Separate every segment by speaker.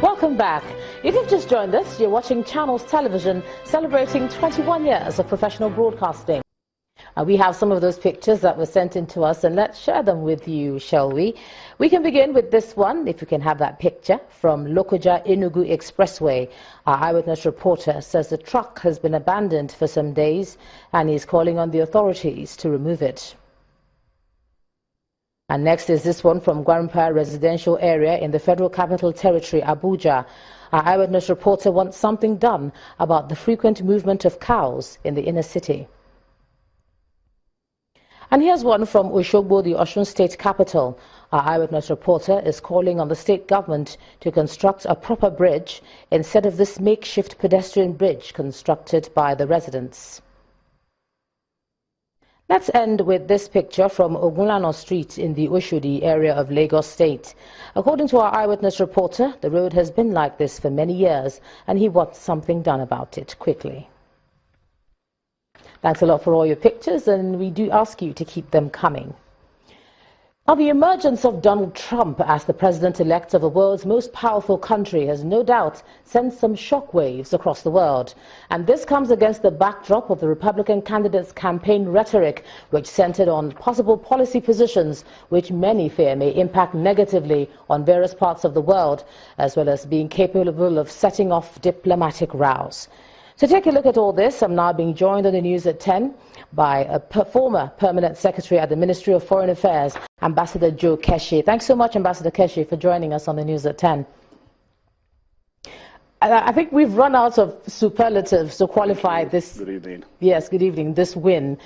Speaker 1: Welcome back. If you've just joined us, you're watching Channels Television celebrating 21 years of professional broadcasting. We have some of those pictures that were sent in to us, and let's share them with you, shall we? We can begin with this one, if you can have that picture, from Lokoja-Enugu Expressway. Our eyewitness reporter says the truck has been abandoned for some days, and he's calling on the authorities to remove it. And next is this one from Gwarinpa residential area in the Federal Capital Territory, Abuja. Our eyewitness reporter wants something done about the frequent movement of cows in the inner city. And here's one from Oshogbo, the Osun State capital. Our eyewitness reporter is calling on the state government to construct a proper bridge instead of this makeshift pedestrian bridge constructed by the residents. Let's end with this picture from Ogunlano Street in the Oshodi area of Lagos State. According to our eyewitness reporter, the road has been like this for many years, and he wants something done about it quickly. Thanks a lot for all your pictures, and we do ask you to keep them coming. Now, the emergence of Donald Trump as the president-elect of the world's most powerful country has no doubt sent some shockwaves across the world. And this comes against the backdrop of the Republican candidate's campaign rhetoric, which centered on possible policy positions which many fear may impact negatively on various parts of the world, as well as being capable of setting off diplomatic rows. To take a look at all this, I'm now being joined on the news at 10 by a former permanent secretary at the Ministry of Foreign Affairs, Ambassador Joe Keshi. Thanks so much, Ambassador Keshi, for joining us on the news at 10. I think we've run out of superlatives to qualify this.
Speaker 2: Good evening.
Speaker 1: Yes, good evening. This win.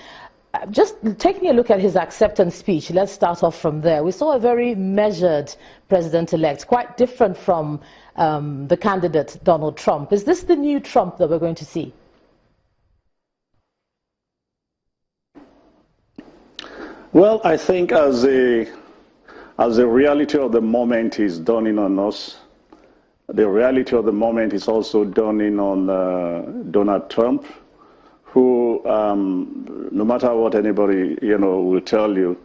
Speaker 1: Just taking a look at his acceptance speech, let's start off from there. We saw a very measured president-elect, quite different from the candidate, Donald Trump. Is this the new Trump that we're going to see?
Speaker 2: Well, I think as the reality of the moment is dawning on us, the reality of the moment is also dawning on Donald Trump, who, no matter what anybody will tell you,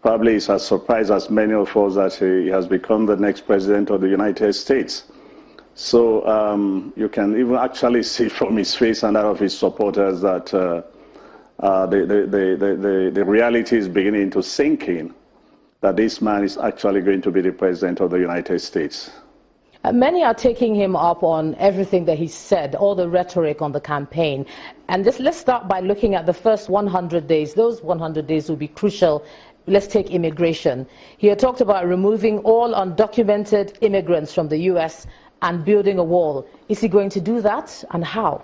Speaker 2: probably is as surprised as many of us that he has become the next president of the United States. So you can even actually see from his face and that of his supporters that the reality is beginning to sink in, that this man is actually going to be the president of the United States.
Speaker 1: Many are taking him up on everything that he said, all the rhetoric on the campaign. And let's start by looking at the first 100 days. Those 100 days will be crucial. Let's take immigration. He had talked about removing all undocumented immigrants from the U.S. and building a wall. Is he going to do that, and how?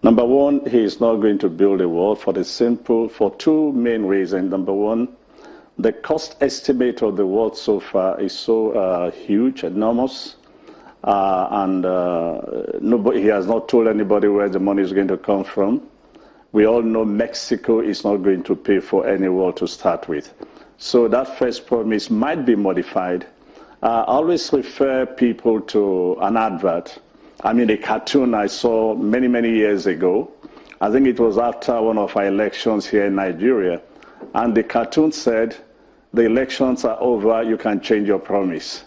Speaker 2: Number one, he is not going to build a wall for two main reasons. Number one, the cost estimate of the wall so far is so huge, enormous, and he has not told anybody where the money is going to come from. We all know Mexico is not going to pay for any wall to start with. So that first promise might be modified. I always refer people to an advert. I mean, a cartoon I saw many, many years ago. I think it was after one of our elections here in Nigeria. And the cartoon said, the elections are over, you can change your promise.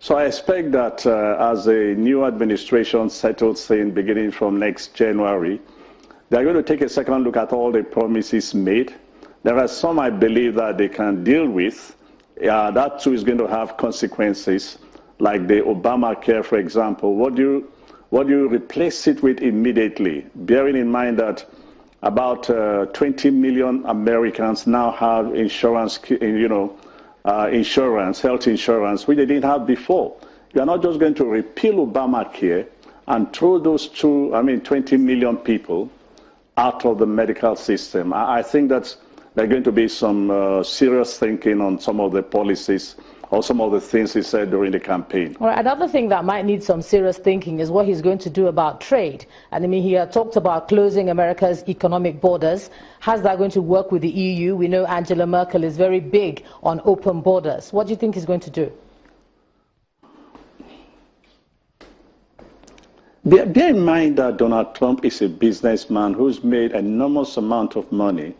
Speaker 2: So I expect that as the new administration settles in beginning from next January, they're going to take a second look at all the promises made. There are some I believe that they can deal with. That too is going to have consequences, like the Obamacare, for example. What do you replace it with immediately? Bearing in mind that about 20 million Americans now have insurance, health insurance, which they didn't have before. You are not just going to repeal Obamacare and throw those 20 million people out of the medical system. I think that there are going to be some serious thinking on some of the policies or some of the things he said during the campaign.
Speaker 1: Well, another thing that might need some serious thinking is what he's going to do about trade. And I mean, he had talked about closing America's economic borders. How's that going to work with the EU? We know Angela Merkel is very big on open borders. What do you think he's going to do?
Speaker 2: Bear in mind that Donald Trump is a businessman who's made an enormous amount of money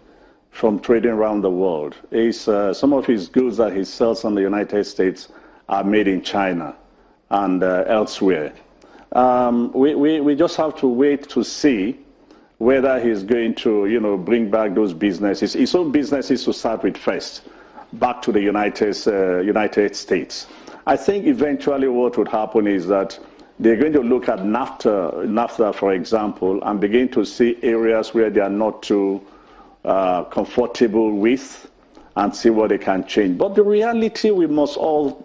Speaker 2: from trading around the world. Some of his goods that he sells in the United States are made in China and elsewhere. We just have to wait to see whether he's going to, bring back those businesses, his own businesses to start with first, back to the United States. I think eventually what would happen is that they're going to look at NAFTA, for example, and begin to see areas where they are not too comfortable with, and see what they can change. But the reality we must all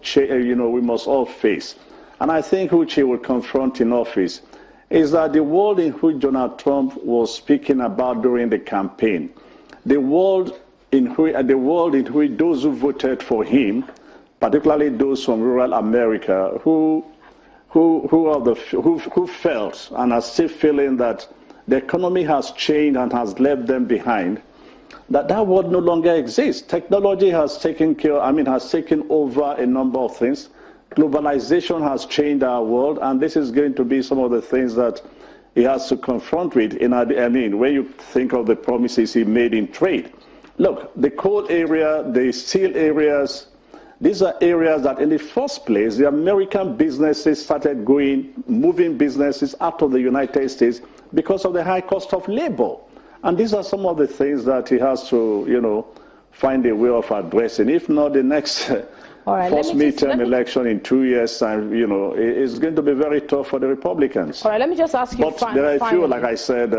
Speaker 2: face, and I think which he will confront in office, is that the world in which Donald Trump was speaking about during the campaign, the world in which those who voted for him, particularly those from rural America, who felt and are still feeling that the economy has changed and has left them behind, that world no longer exists. Technology has taken over a number of things. Globalization has changed our world, and this is going to be some of the things that he has to confront with. When you think of the promises he made in trade. Look, the coal area, the steel areas, these are areas that in the first place, the American businesses started moving businesses out of the United States because of the high cost of labor. And these are some of the things that he has to, find a way of addressing. If not, the next first midterm election in 2 years' time, it's going to be very tough for the Republicans.
Speaker 1: All right, let me just ask you.
Speaker 2: But there are a few, like I said,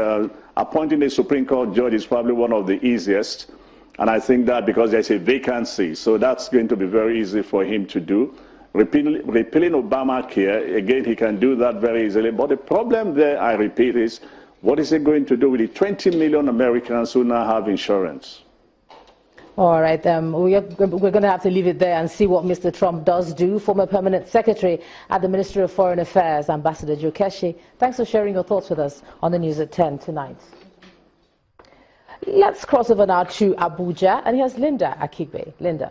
Speaker 2: appointing a Supreme Court judge is probably one of the easiest. And I think that because there's a vacancy, so that's going to be very easy for him to do. Repealing Obamacare, again, he can do that very easily. But the problem there, I repeat, is what is he going to do with the 20 million Americans who now have insurance?
Speaker 1: All right, we're going to have to leave it there and see what Mr. Trump does do. Former Permanent Secretary at the Ministry of Foreign Affairs, Ambassador Joe Keshi, thanks for sharing your thoughts with us on the news at 10 tonight. Let's cross over now to Abuja, and here's Linda Akigbe. Linda.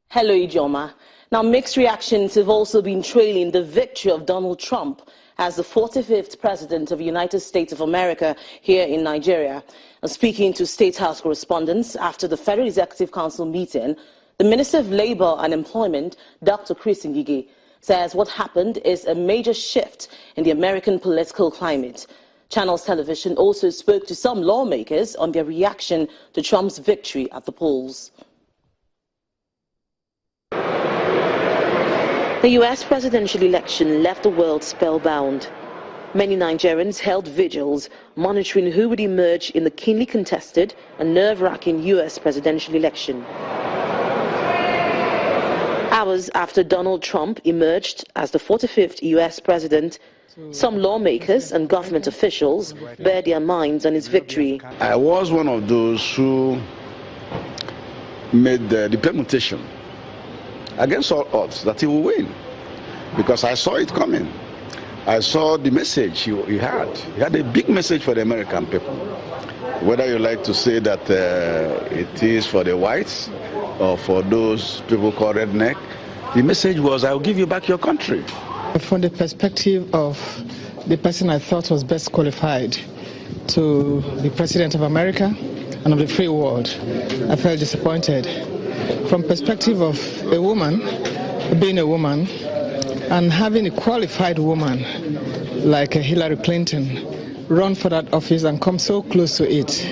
Speaker 3: Hello, Ijoma. Now, mixed reactions have also been trailing the victory of Donald Trump as the 45th President of the United States of America here in Nigeria. Speaking to State House correspondents after the Federal Executive Council meeting, the Minister of Labour and Employment, Dr. Chris Ngige, says what happened is a major shift in the American political climate. Channels Television also spoke to some lawmakers on their reaction to Trump's victory at the polls. The U.S. presidential election left the world spellbound. Many Nigerians held vigils, monitoring who would emerge in the keenly contested and nerve-wracking U.S. presidential election. Hours after Donald Trump emerged as the 45th U.S. president, some lawmakers and government officials bared their minds on his victory.
Speaker 4: I was one of those who made the permutation against all odds that he will win, because I saw it coming. I saw the message he had. He had a big message for the American people. Whether you like to say that it is for the whites or for those people called redneck, the message was, I'll give you back your country.
Speaker 5: From the perspective of the person I thought was best qualified to be President of America and of the free world, I felt disappointed. From perspective of a woman, being a woman, and having a qualified woman like Hillary Clinton run for that office and come so close to it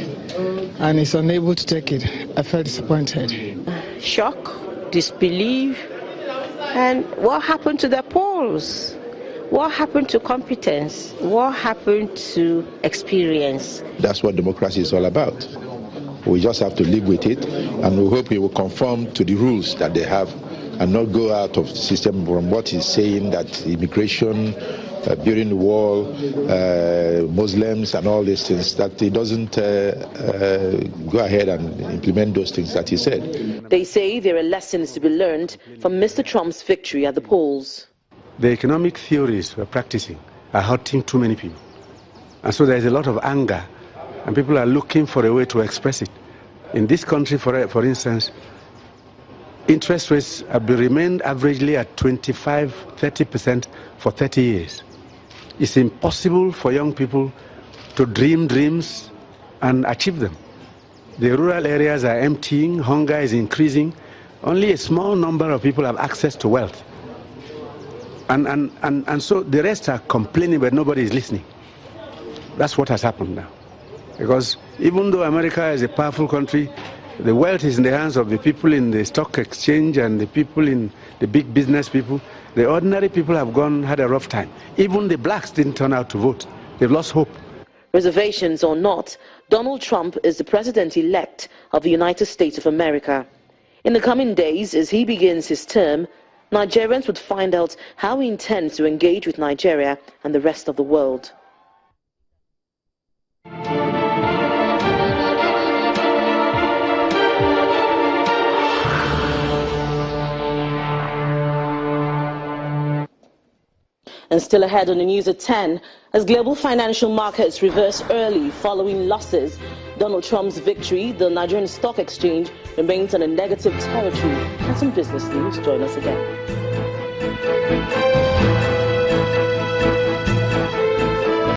Speaker 5: and is unable to take it, I felt disappointed.
Speaker 6: Shock, disbelief, and what happened to the polls? What happened to competence? What happened to experience?
Speaker 7: That's what democracy is all about. We just have to live with it, and we hope he will conform to the rules that they have and not go out of the system from what he's saying, that immigration, building the wall, Muslims and all these things, that he doesn't go ahead and implement those things that he said.
Speaker 3: They say there are lessons to be learned from Mr. Trump's victory at the polls.
Speaker 8: The economic theories we're practicing are hurting too many people. And so there's a lot of anger, and people are looking for a way to express it. In this country, for instance, interest rates have remained averagely at 25–30% for 30 years. It's impossible for young people to dream dreams and achieve them. The rural areas are emptying, hunger is increasing. Only a small number of people have access to wealth. And so the rest are complaining, but nobody is listening. That's what has happened now. Because even though America is a powerful country, the wealth is in the hands of the people in the stock exchange and the people in the big business people. The ordinary people have had a rough time. Even the blacks didn't turn out to vote. They've lost hope.
Speaker 3: Reservations or not, Donald Trump is the president-elect of the United States of America. In the coming days, as he begins his term, Nigerians would find out how he intends to engage with Nigeria and the rest of the world. And still ahead on the news at 10, as global financial markets reverse early following losses, Donald Trump's victory, the Nigerian Stock Exchange remains on a negative territory. And some business news. Join us again.